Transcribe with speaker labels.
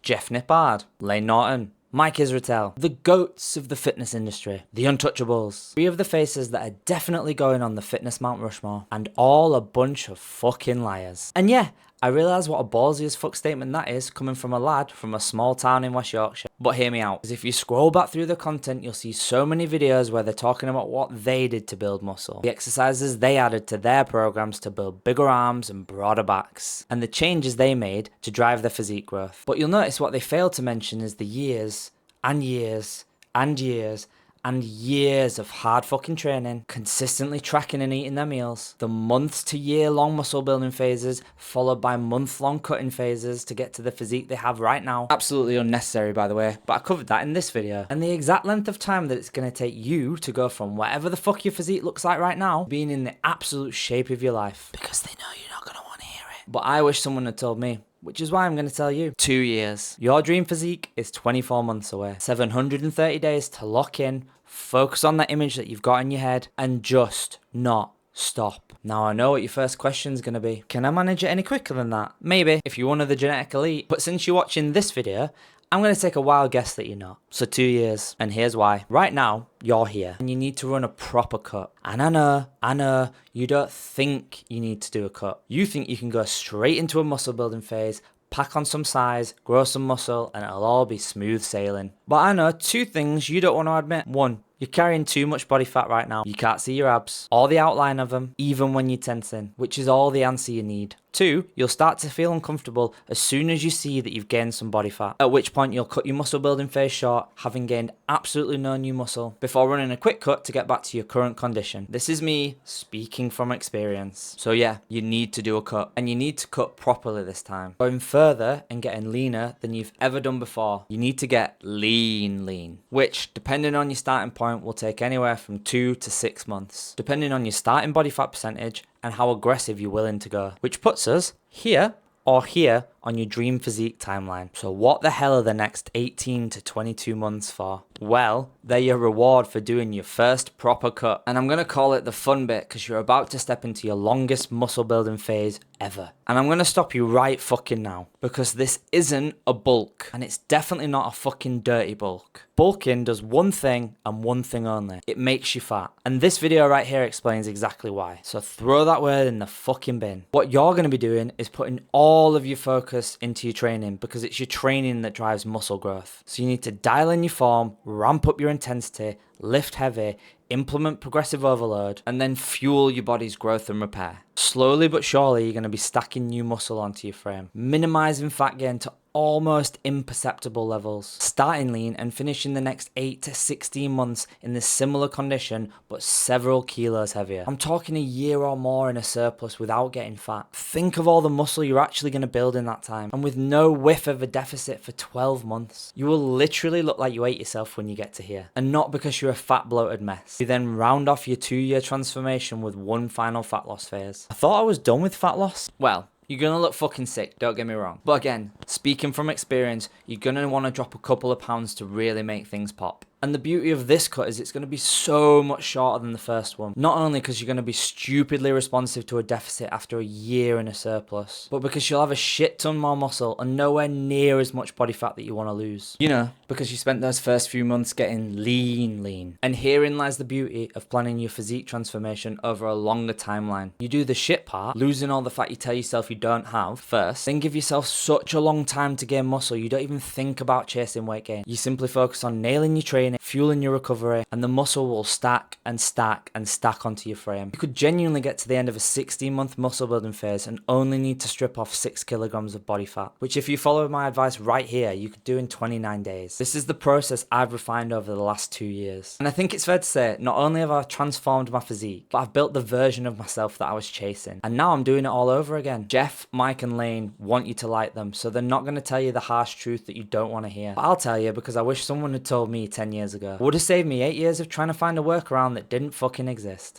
Speaker 1: Jeff Nippard, Lane Norton, Mike Israetel, the GOATs of the fitness industry, the Untouchables. 3 of the faces that are definitely going on the fitness Mount Rushmore, and all a bunch of fucking liars. And yeah, I realise what a ballsy as fuck statement that is, coming from a lad from a small town in West Yorkshire. But hear me out, because if you scroll back through the content, you'll see so many videos where they're talking about what they did to build muscle, the exercises they added to their programs to build bigger arms and broader backs, and the changes they made to drive their physique growth. But you'll notice what they failed to mention is the years and years and years and years of hard fucking training, consistently tracking and eating their meals, the months to year long muscle building phases followed by month long cutting phases to get to the physique they have right now. Absolutely unnecessary, by the way, but I covered that in this video. And the exact length of time that it's going to take you to go from whatever the fuck your physique looks like right now, being in the absolute shape of your life, because they know you're not going to want to hear it. But I wish someone had told me, which is why I'm going to tell you. 2 years. Your dream physique is 24 months away. 730 days to lock in, focus on that image that you've got in your head, and just not stop. Now I know what your first question is going to be. Can I manage it any quicker than that? Maybe, if you're one of the genetic elite. But since you're watching this video, I'm going to take a wild guess that you're not. So 2 years, and here's why. Right now, you're here, and you need to run a proper cut. And I know, you don't think you need to do a cut. You think you can go straight into a muscle building phase, pack on some size, grow some muscle, and it'll all be smooth sailing. But I know 2 things you don't want to admit. 1, you're carrying too much body fat right now. You can't see your abs, or the outline of them, even when you're tensing, which is all the answer you need. 2, you'll start to feel uncomfortable as soon as you see that you've gained some body fat, at which point you'll cut your muscle building phase short, having gained absolutely no new muscle, before running a quick cut to get back to your current condition. This is me speaking from experience. So yeah, you need to do a cut, and you need to cut properly this time. Going further and getting leaner than you've ever done before. You need to get lean, which, depending on your starting point, will take anywhere from 2 to 6 months, depending on your starting body fat percentage and how aggressive you're willing to go, which puts us here or here on your dream physique timeline. So what the hell are the next 18 to 22 months for? Well, they're your reward for doing your first proper cut. And I'm going to call it the fun bit, because you're about to step into your longest muscle building phase ever. And I'm going to stop you right fucking now, because this isn't a bulk, and it's definitely not a fucking dirty bulk. Bulking does one thing and one thing only. It makes you fat. And this video right here explains exactly why. So throw that word in the fucking bin. What you're going to be doing is putting all of your focus into your training, because it's your training that drives muscle growth. So you need to dial in your form, ramp up your intensity, lift heavy, implement progressive overload, and then fuel your body's growth and repair. Slowly but surely, you're going to be stacking new muscle onto your frame, minimizing fat gain to almost imperceptible levels, starting lean and finishing the next 8 to 16 months in this similar condition, but several kilos heavier. I'm talking a year or more in a surplus without getting fat. Think of all the muscle you're actually going to build in that time, and with no whiff of a deficit for 12 months. You will literally look like you ate yourself when you get to here, and not because you're a fat bloated mess. You then round off your 2-year transformation with one final fat loss phase. I thought I was done with fat loss. Well, you're going to look fucking sick, don't get me wrong. But again, speaking from experience, you're going to want to drop a couple of pounds to really make things pop. And the beauty of this cut is it's going to be so much shorter than the first one. Not only because you're going to be stupidly responsive to a deficit after a year in a surplus, but because you'll have a shit ton more muscle and nowhere near as much body fat that you want to lose. You know, because you spent those first few months getting lean. And herein lies the beauty of planning your physique transformation over a longer timeline. You do the shit part, losing all the fat you tell yourself you don't have first, then give yourself such a long time to gain muscle you don't even think about chasing weight gain. You simply focus on nailing your training, fueling your recovery, and the muscle will stack and stack and stack onto your frame. You could genuinely get to the end of a 16-month muscle building phase and only need to strip off 6 kilograms of body fat, which if you follow my advice right here, you could do in 29 days. This is the process I've refined over the last 2 years. And I think it's fair to say, not only have I transformed my physique, but I've built the version of myself that I was chasing. And now I'm doing it all over again. Jeff, Mike, and Lane want you to like them, so they're not going to tell you the harsh truth that you don't want to hear. But I'll tell you, because I wish someone had told me 10 years ago. Would have saved me 8 years of trying to find a workaround that didn't fucking exist.